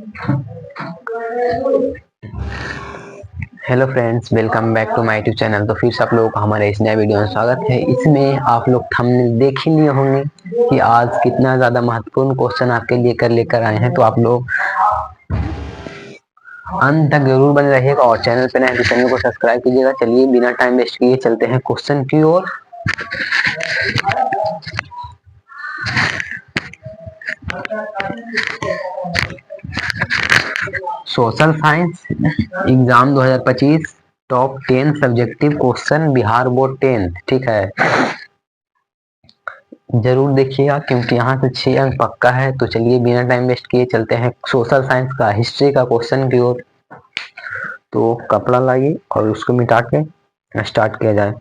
Hello friends, welcome back to my YouTube channel. तो फिर से आप लोगों का हमारे इस नए वीडियो में स्वागत है। इसमें आप लोग थंबनेल देख ही लिए होंगे कि आज कितना ज़्यादा महत्वपूर्ण क्वेश्चन आपके लिए लेकर आए हैं। तो आप लोग अंत तक जरूर बने रहिएगा और चैनल पे नए तो चैनल को सब्सक्राइब कीजिएगा। चलिए बिना टाइम वेस्ट किए चलते हैं क्वेश्चन की ओर। Social science exam 2025 top 10 subjective question Bihar board 10। ठीक है, जरूर देखिएगा क्योंकि यहाँ से 6 अंक पक्का है। तो चलिए बिना टाइम वेस्ट किए चलते हैं सोशल साइंस का हिस्ट्री का क्वेश्चन की ओर। तो कपड़ा लाइए और उसको मिटा के स्टार्ट किया जाए।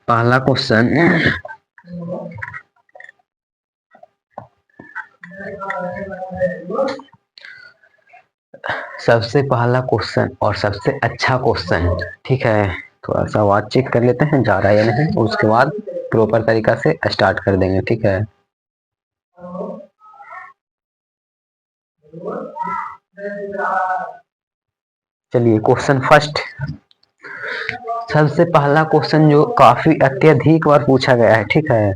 पहला क्वेश्चन, सबसे पहला क्वेश्चन और सबसे अच्छा क्वेश्चन। ठीक है, थोड़ा सा आवाज चेक कर लेते हैं जा रहा है या नहीं, उसके बाद प्रॉपर तरीका से स्टार्ट कर देंगे। ठीक है, चलिए क्वेश्चन फर्स्ट। सबसे पहला क्वेश्चन जो काफी अत्यधिक बार पूछा गया है। ठीक है,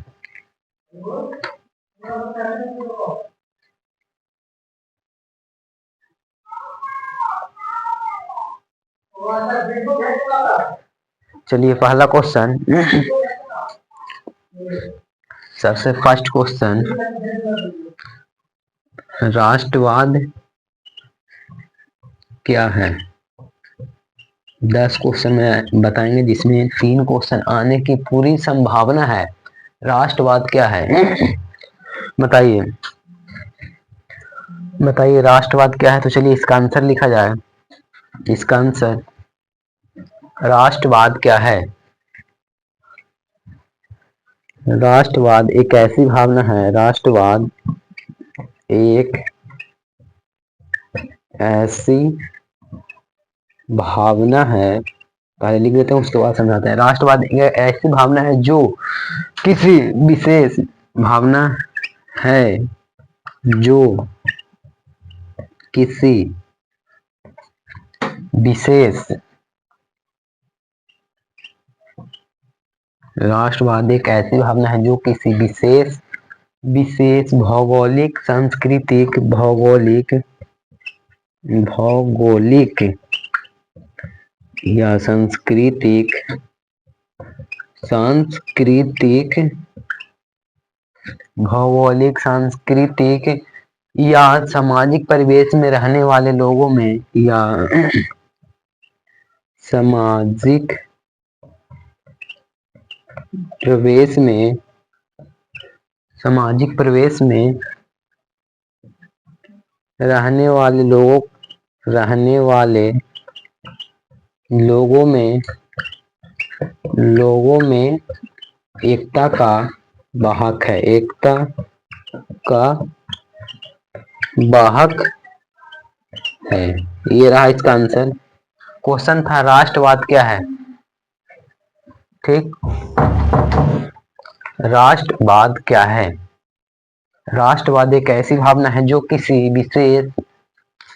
चलिए पहला क्वेश्चन, सबसे फर्स्ट क्वेश्चन, राष्ट्रवाद क्या है? 10 क्वेश्चन में बताएंगे जिसमें 3 क्वेश्चन आने की पूरी संभावना है। राष्ट्रवाद क्या है? बताइए बताइए राष्ट्रवाद क्या है? तो चलिए इसका आंसर लिखा जाए। इसका आंसर राष्ट्रवाद क्या है? राष्ट्रवाद एक ऐसी भावना है, राष्ट्रवाद एक ऐसी भावना है, पहले लिख देते हैं उसके बाद समझाते हैं। राष्ट्रवाद एक ऐसी भावना है जो किसी विशेष भावना है जो किसी विशेष, राष्ट्रवाद एक ऐसी भावना है जो किसी विशेष विशेष भौगोलिक सांस्कृतिक भौगोलिक या सांस्कृतिक भौगोलिक सांस्कृतिक या सामाजिक परिवेश में रहने वाले लोगों में या सामाजिक प्रवेश में रहने वाले लोगों में एकता का वाहक है, एकता का वाहक है। ये रहा इसका आंसर। क्वेश्चन था राष्ट्रवाद क्या है। ठीक, राष्ट्रवाद क्या है? राष्ट्रवाद एक ऐसी भावना है जो किसी विशेष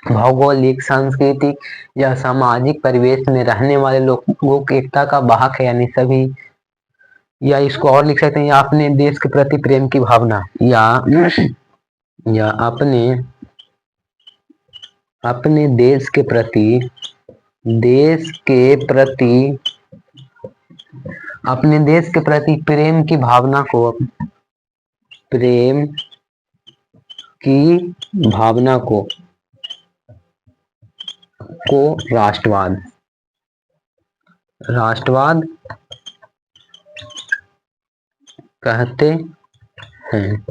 भौगोलिक सांस्कृतिक या सामाजिक परिवेश में रहने वाले लोगों की एकता का वाहक है, यानी सभी, या इसको और लिख सकते हैं या अपने देश के प्रति प्रेम की भावना, या अपने देश के प्रति प्रेम की भावना को राष्ट्रवाद कहते हैं।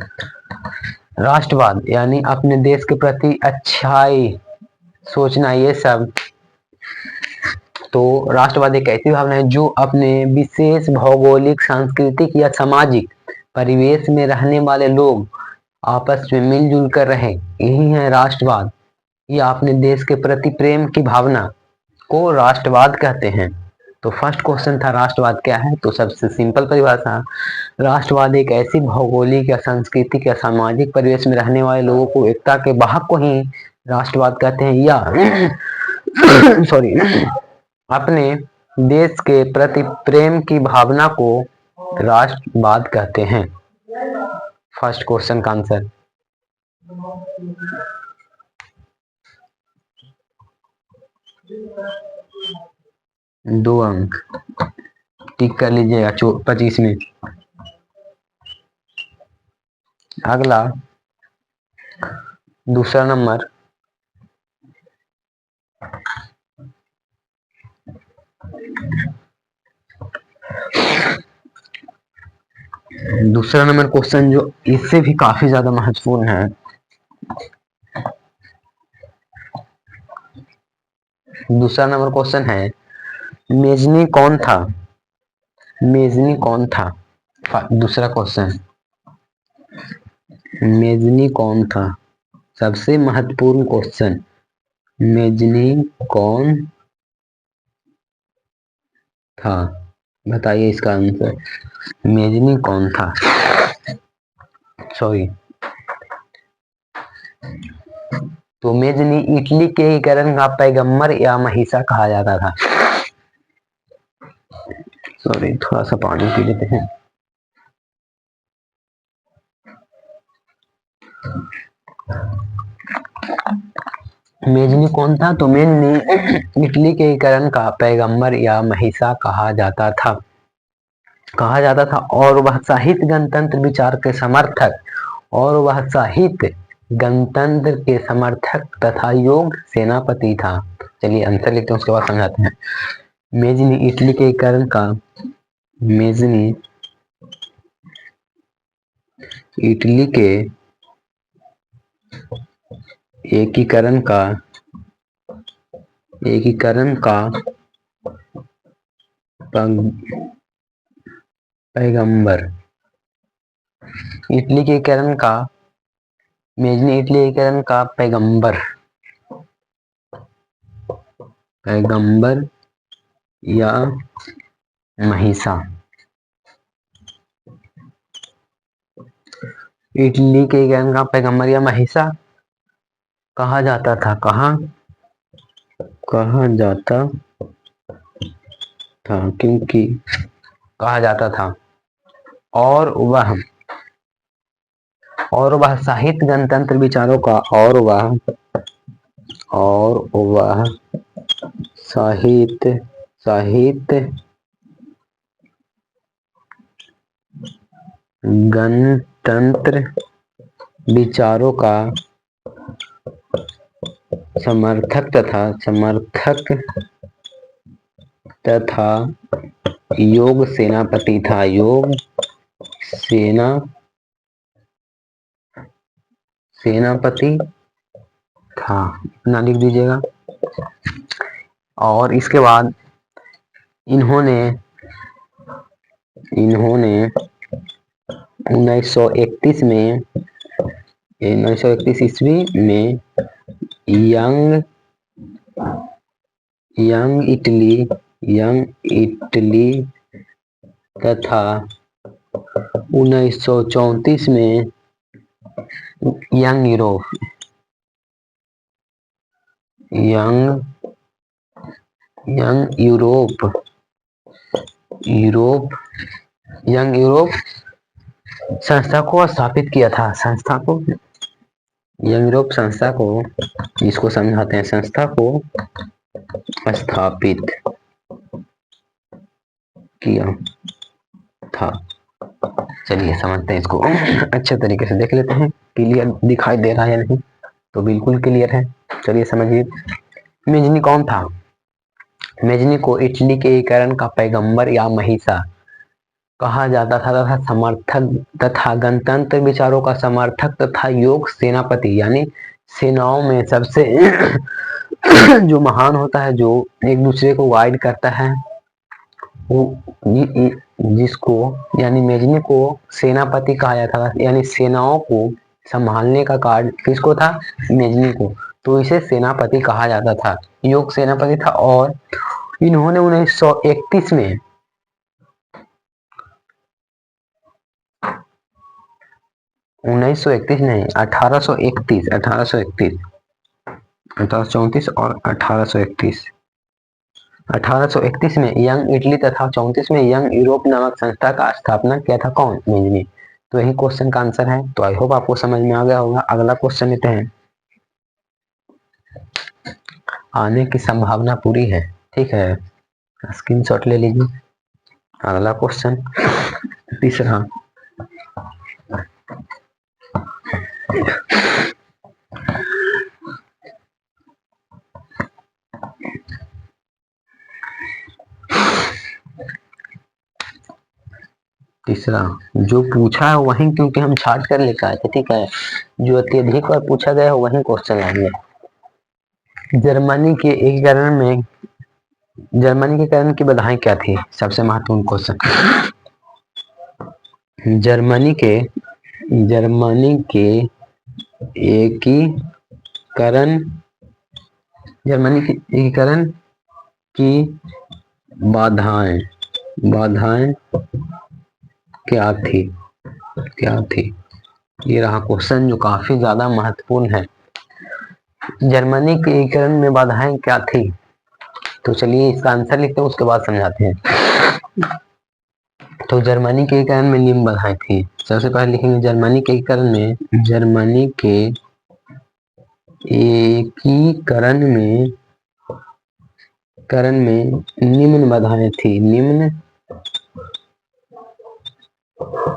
राष्ट्रवाद यानी अपने देश के प्रति अच्छाई सोचना, ये सब। तो राष्ट्रवाद एक ऐसी भावना है जो अपने विशेष भौगोलिक सांस्कृतिक या सामाजिक परिवेश में रहने वाले लोग आपस में मिलजुल कर रहे, यही है राष्ट्रवाद। या अपने देश के प्रति प्रेम की भावना को राष्ट्रवाद कहते हैं। तो फर्स्ट क्वेश्चन था राष्ट्रवाद क्या है, तो सबसे सिंपल परिभाषा, राष्ट्रवाद एक ऐसी भौगोलिक या सांस्कृतिक या सामाजिक परिवेश में रहने वाले लोगों को एकता के वाहक को ही राष्ट्रवाद कहते हैं, या सॉरी अपने देश के प्रति प्रेम की भावना को राष्ट्रवाद कहते हैं। फर्स्ट क्वेश्चन का आंसर। दो अंक टिक कर लीजिएगा 25 में। अगला दूसरा नंबर, दूसरा नंबर क्वेश्चन जो इससे भी काफी ज्यादा महत्वपूर्ण है, दूसरा नंबर क्वेश्चन है मेजनी कौन था, मेजनी कौन था। दूसरा क्वेश्चन, मेजनी कौन था, सबसे महत्वपूर्ण क्वेश्चन, मेजनी कौन था, बताइए इसका आंसर। मेजनी कौन था, सॉरी, तो मेजनी इटली के करण का पैगंबर या महिषा कहा जाता था। सॉरी, थोड़ा सा पानी पी लेते हैं। मेजनी कौन था, तो मेजनी इटली के करण का पैगंबर या महिषा कहा जाता था, कहा जाता था, और वह साहित्य गणतंत्र विचार के समर्थक, और वह साहित्य गणतंत्र के समर्थक तथा योग सेनापति था। चलिए आंसर लिखते हैं, उसके बाद समझाते हैं। मेजनी इटली के करण का, मेजनी इटली के एकीकरण का, एकीकरण का पैगंबर, इटली के एकीकरण का, मेजनी इटली एकीकरण का पैगंबर, पैगंबर या महिषा, इटली के एकीकरण का पैगंबर या महिषा कहा जाता था, कहा जाता था, क्योंकि कहा जाता था, और वह साहित्य गणतंत्र विचारों का, और वह साहित्य गणतंत्र विचारों का समर्थक तथा योग सेनापति था, योग सेनापति था, इतना लिख दीजिएगा। और इसके बाद इन्होंने 1931 में, 1931 ईस्वी में यंग इटली तथा 1934 में यंग यूरोप संस्था को स्थापित किया था, यंग यूरोप संस्था को, जिसको समझाते हैं, संस्था को स्थापित किया था। चलिए समझते हैं इसको, अच्छे तरीके से देख लेते हैं, क्लियर दिखाई दे रहा है या नहीं, तो बिल्कुल क्लियर है। चलिए समझिए, मेजनी कौन था। मेजनी को इटली के एकीकरण का पैगंबर या महिषा कहा जाता था तथा समर्थक तथा गणतंत्र विचारों का समर्थक तथा योग सेनापति, यानी सेनाओं में सबसे जो महान होता है, जो एक दूसरे को गाइड करता है, वो जिसको, यानी मेजनी को सेनापति कहा जाता था, यानी सेनाओं को संभालने का कार्य किसको था, मेजनी को, तो इसे सेनापति कहा जाता था, योग सेनापति था। और इन्होंने 1931 में 1931 नहीं 1831 1834 और 1831 1831 में यंग इटली तथा 34 में यंग यूरोप नामक संस्था का स्थापना किया था कौन? मेजनी। तो यही क्वेश्चन का आंसर है। तो आई होप आपको समझ में आ गया होगा। अगला क्वेश्चन लेते हैं। आने की संभावना पूरी है, ठीक है, स्क्रीनशॉट ले लीजिए। अगला क्वेश्चन तीसरा, जो पूछा है वही, क्योंकि हम छाट कर लेकर आए थे, ठीक है, जो अत्यधिक बार पूछा गया है वही क्वेश्चन लाएंगे। जर्मनी के एकीकरण में जर्मनी के करण की बाधाएं क्या थी? सबसे महत्वपूर्ण क्वेश्चन। जर्मनी के एकीकरण की बाधाएं क्या थी? ये रहा क्वेश्चन जो काफी ज्यादा महत्वपूर्ण है। जर्मनी के एकीकरण में बाधाएं क्या थी? तो चलिए इसका आंसर लिखते हैं, उसके बाद समझाते हैं। तो जर्मनी के एकीकरण में निम्न बाधाएं थी। सबसे पहले लिखेंगे जर्मनी के एकीकरण में निम्न बाधाएं थी। निम्न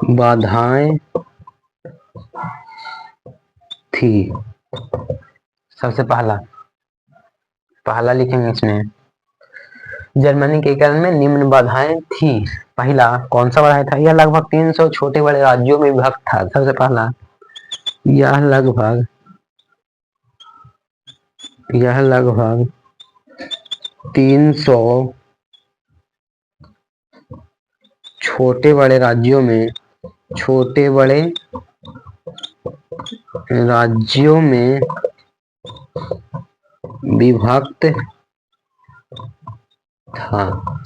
बाधाएं थी। सबसे पहला लिखेंगे इसमें जर्मनी के एकीकरण में निम्न बाधाएं थी। पहला कौन सा बाधाएं था? यह लगभग 300 छोटे बड़े राज्यों में विभक्त था। सबसे पहला यह लगभग 300 छोटे बड़े राज्यों में विभक्त था।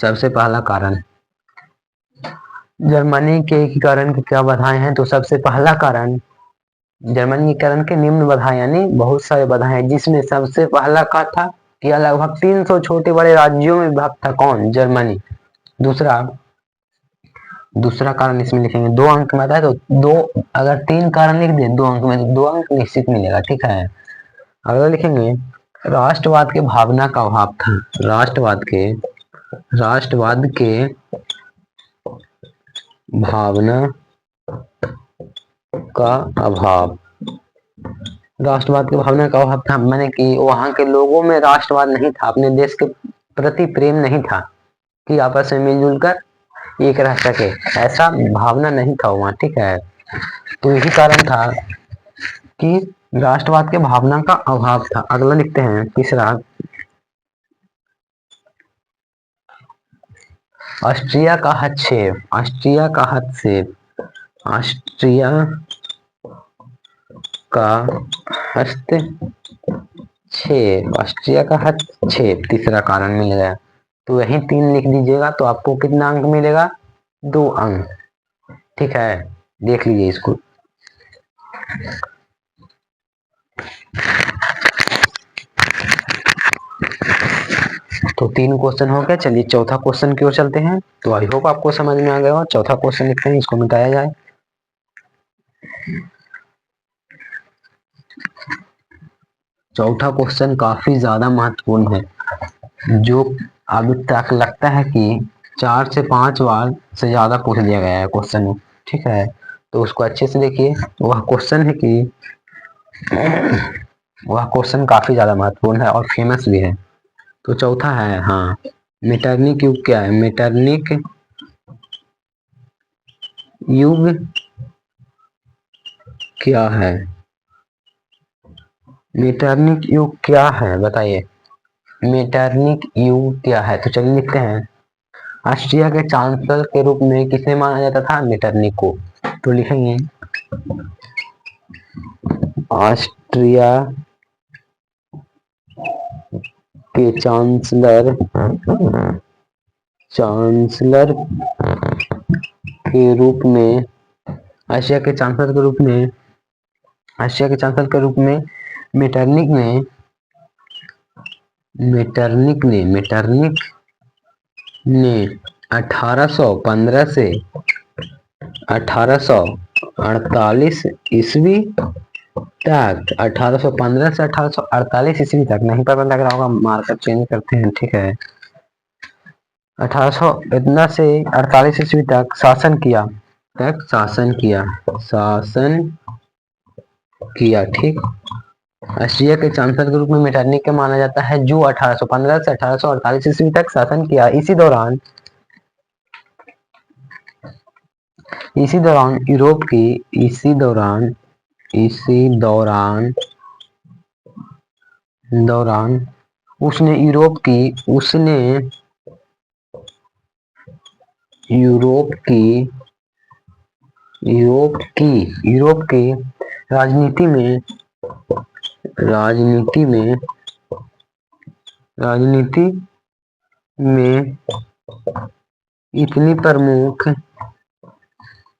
सबसे पहला कारण जर्मनी के एकीकरण की क्या बाधाएं हैं? तो सबसे पहला कारण जर्मनी एकीकरण के निम्न बाधाएं, यानी बहुत सारे बाधाएं, जिसमें सबसे पहला का था कि लगभग 300 छोटे बड़े राज्यों में विभक्त था। कौन? जर्मनी। दूसरा कारण इसमें लिखेंगे 2 अंक में आता है, तो 2 अगर 3 कारण लिख दिए 2 अंक में, तो 2 अंक निश्चित मिलेगा, ठीक है। अगला लिखेंगे राष्ट्रवाद के भावना का अभाव था। राष्ट्रवाद के भावना का अभाव। राष्ट्रवाद की भावना का अभाव था, मैंने कि वहां के लोगों में राष्ट्रवाद नहीं था, अपने देश के प्रति प्रेम नहीं था कि आपस में मिलजुल कर एक रह सके, ऐसा भावना नहीं था वहां, ठीक है। तो यही कारण था कि राष्ट्रवाद के भावना का अभाव था। अगला लिखते हैं तीसरा, ऑस्ट्रिया का हस्तक्षेप। ऑस्ट्रिया का हस्तक्षेप तीसरा कारण मिल गया। तो यही 3 लिख दीजिएगा, तो आपको कितना अंक मिलेगा? 2 अंक, ठीक है। देख लीजिए इसको। तो 3 क्वेश्चन हो गया। चलिए चौथा क्वेश्चन की ओर चलते हैं। तो आई होप आपको समझ में आ गया हो। चौथा क्वेश्चन लिखते हैं, इसको मिटाया जाए। चौथा क्वेश्चन काफी ज्यादा महत्वपूर्ण है, जो अभी तक लगता है कि 4 से 5 बार से ज्यादा पूछ दिया गया है क्वेश्चन, ठीक है। तो उसको अच्छे से देखिए। वह क्वेश्चन काफी ज्यादा महत्वपूर्ण है और फेमस भी है। तो चौथा है, हाँ, मेटरनिक युग क्या है? मेटरनिक युग क्या है? मेटरनिक युग क्या है बताइए। मेटरनिक युग क्या है? तो चलिए लिखते हैं। ऑस्ट्रिया के चांसलर के रूप में किसे माना जाता था? मेटरनिक को। तो लिखेंगे ऑस्ट्रिया के चांसलर के रूप में एशिया के चांसलर के रूप में मेटरनिक ने 1815 से 1848 ईस्वी तक 1815 से 1848 ईस्वी तक, नहीं पता लग रहा होगा, मार्कर चेंज करते हैं, ठीक है। 1800 इतना से 48 ईस्वी तक शासन किया, ठीक। एशिया के चांसलर के रूप में मेटरनिख के माना जाता है, जो 1815 से 1848 ईस्वी तक शासन किया। इसी दौरान यूरोप की उसने यूरोप की राजनीति में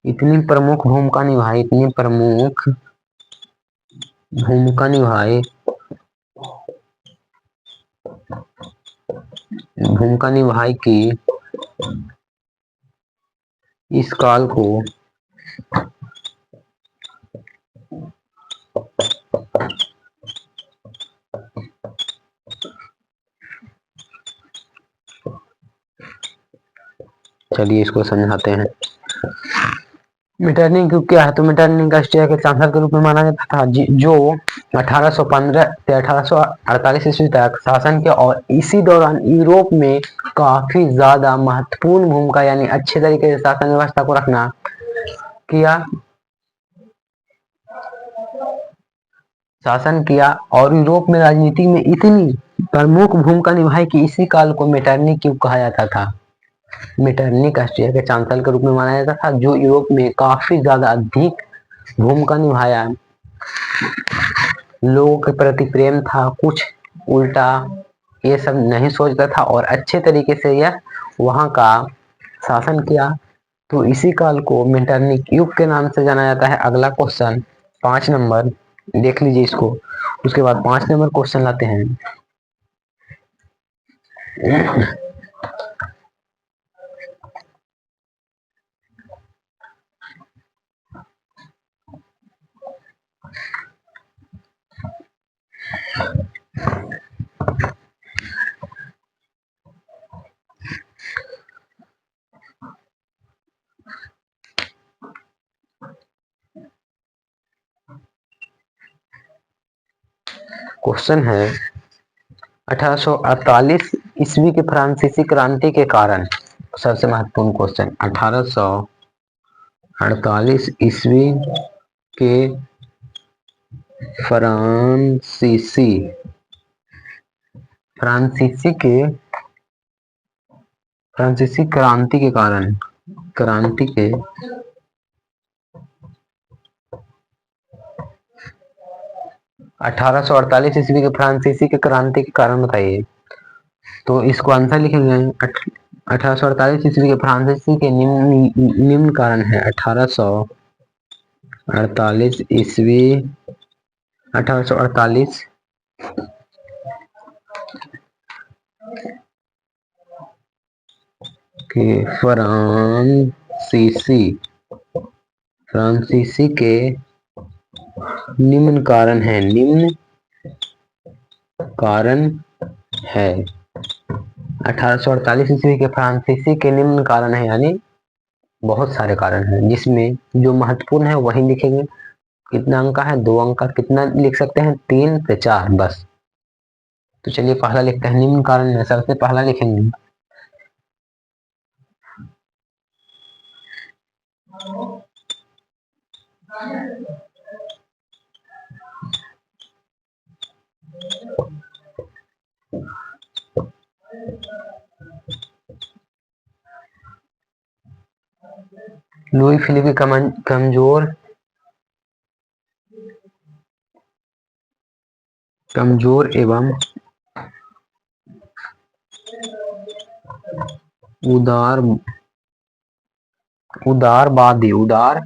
इतनी प्रमुख भूमिका निभाई कि इस काल को चलिए इसको समझाते हैं। मेटरनिख क्या है? तो मेटरनिख ऑस्ट्रिया के चांसलर के रूप में माना जाता था, जो 1815 से 1848 ईस्वी तक शासन किया, और इसी दौरान यूरोप में काफी ज्यादा महत्वपूर्ण भूमिका, यानी अच्छे तरीके से शासन व्यवस्था को रखना शासन किया, और यूरोप में राजनीति में इतनी प्रमुख भूमिका निभाई कि इसी काल को मेटरनिख युग कहा जाता था। मेटरनिख ऑस्ट्रिया के चांसलर के रूप में माना जाता था, जो यूरोप में काफी ज्यादा अधिक भूमिका निभाया। लोगों के प्रति प्रेम था, कुछ उल्टा ये सब नहीं सोचता था, और अच्छे तरीके से यह वहां का शासन किया। तो इसी काल को मेटरनिख युग के नाम से जाना जाता है। अगला क्वेश्चन 5 नंबर देख लीजिए इसको, उसके बाद 5 नंबर क्वेश्चन लाते हैं। क्वेश्चन है 1848 ईस्वी के फ्रांसीसी क्रांति के कारण, सबसे महत्वपूर्ण क्वेश्चन, 1848 ईस्वी के फ्रांसीसी क्रांति के कारण 1848 ईस्वी के फ्रांसीसी के क्रांति के कारण बताइए। तो इसको आंसर लिखेंगे 1848 ईस्वी के फ्रांसीसी के निम्न कारण है। 1848 ईस्वी 1848 के फ्रांसीसी के निम्न कारण है 1848 ईस्वी के फ्रांसीसी के निम्न कारण है, यानी बहुत सारे कारण हैं, जिसमें जो महत्वपूर्ण है वही लिखेंगे। कितना अंक का है? 2 अंक का। कितना लिख सकते हैं? 3 से 4 बस। तो चलिए पहला लिखते हैं, निम्न कारण में सबसे पहला लिखेंगे लुई फिलिप की कमजोर एवं उदार उदारवादी उदार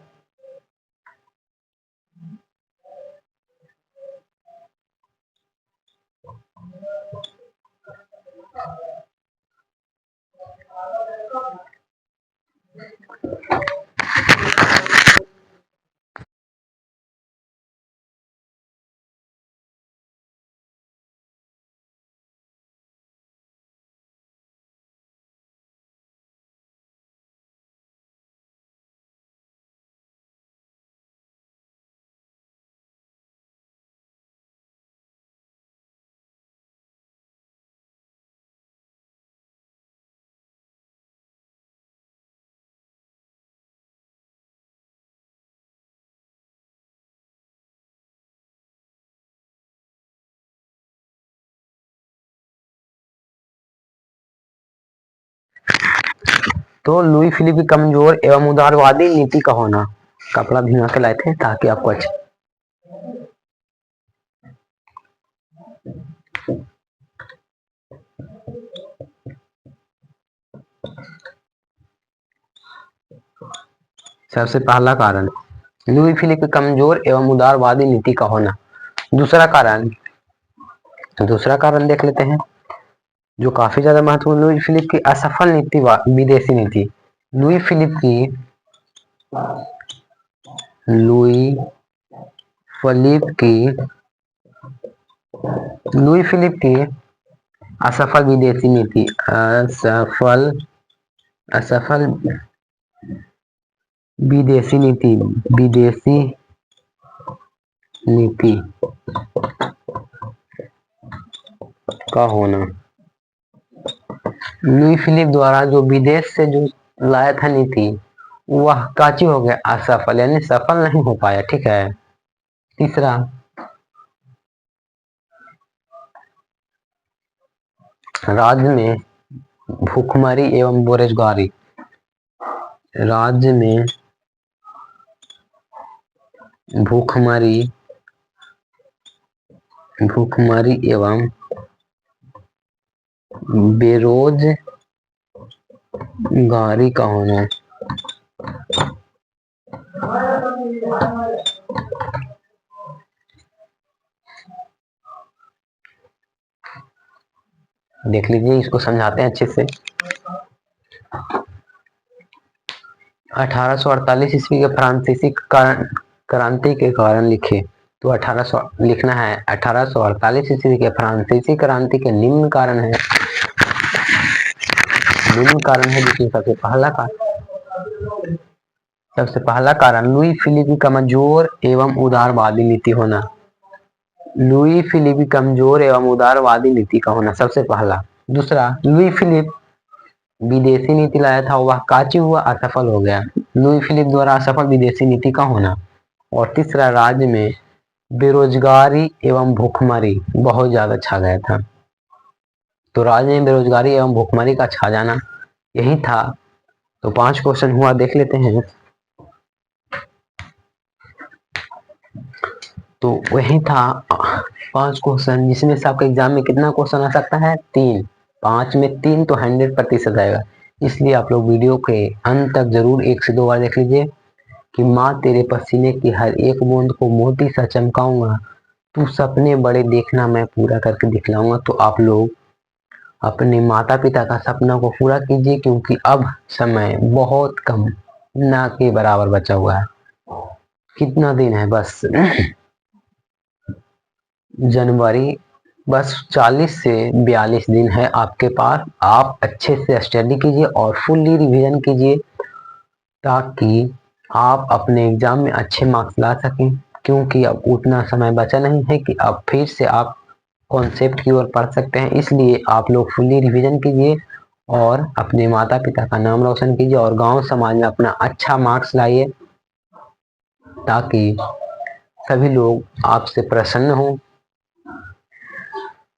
तो लुई फिलिप की कमजोर एवं उदारवादी नीति का होना। कपड़ा भिंगा के लाए थे ताकि आपको अच्छा। सबसे पहला कारण लुई फिलिप की कमजोर एवं उदारवादी नीति का होना। दूसरा कारण देख लेते हैं जो काफी ज्यादा महत्वपूर्ण, लुई फिलिप की असफल नीति विदेशी नीति। लुई फिलिप की असफल विदेशी नीति। असफल विदेशी नीति का होना। लुई फिलिप द्वारा जो विदेश से जो लाया था नीति, वह काची हो गया, असफल, यानी सफल नहीं हो पाया। ठीक है। तीसरा, राज्य में भूखमरी एवं बेरोजगारी। राज्य में भूखमरी एवं बेरोजगारी का होना। देख लीजिए, इसको समझाते हैं अच्छे से। 1848 ईस्वी के फ्रांसीसी क्रांति के कारण लिखे। तो 1800 लिखना है। 1848 ईस्वी के फ्रांसीसी क्रांति के निम्न कारण है जिसमें सबसे पहला कारण लुई फिलिप की कमजोर एवं उदारवादी नीति होना। लुई फिलिप की कमजोर एवं उदारवादी नीति का होना सबसे पहला। दूसरा, लुई फिलिप विदेशी नीति लाया था, वह काची हुआ, असफल हो गया। लुई फिलिप द्वारा असफल विदेशी नीति का होना। और तीसरा, राज्य में बेरोजगारी एवं भूखमरी बहुत ज्यादा छा गया था। तो राज्य में बेरोजगारी एवं भूखमरी का छा जाना यही था। तो 5 क्वेश्चन हुआ, देख लेते हैं। तो वही था 5 क्वेश्चन, जिसमें से आपके एग्जाम में कितना क्वेश्चन आ सकता है, 3। 5 में 3 तो 100% आएगा। इसलिए आप लोग वीडियो के अंत तक जरूर 1 से 2 बार देख लीजिए कि माँ तेरे पसीने की हर एक बूंद को मोती सा चमकाऊंगा, तू सपने बड़े देखना मैं पूरा करके दिखलाऊंगा। तो आप लोग अपने माता पिता का सपना को पूरा कीजिए, क्योंकि अब समय बहुत कम, ना के बराबर बचा हुआ है। कितना दिन है, बस जनवरी, बस 40 से 42 दिन है आपके पास। आप अच्छे से स्टडी कीजिए और फुल्ली रिवीजन कीजिए, ताकि आप अपने एग्जाम में अच्छे मार्क्स ला सकें। क्योंकि अब उतना समय बचा नहीं है कि अब फिर से आप कॉन्सेप्ट की ओर पढ़ सकते हैं। इसलिए आप लोग फुल्ली रिवीजन कीजिए और अपने माता पिता का नाम रोशन कीजिए और गांव समाज में अपना अच्छा मार्क्स लाइए, ताकि सभी लोग आपसे प्रसन्न हों।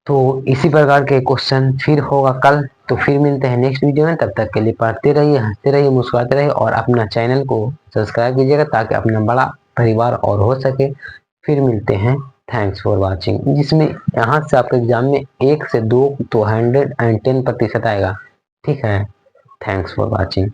तो इसी प्रकार के क्वेश्चन फिर होगा कल। तो फिर मिलते हैं नेक्स्ट वीडियो में। तब तक के लिए पढ़ते रहिए, हंसते रहिए, मुस्कुराते रहिए और अपना चैनल को सब्सक्राइब कीजिएगा, ताकि अपना बड़ा परिवार और हो सके। फिर मिलते हैं। थैंक्स फॉर वॉचिंग, जिसमें यहाँ से आपके एग्जाम में 1 से 2 तो 110% आएगा। ठीक है, थैंक्स फॉर वॉचिंग।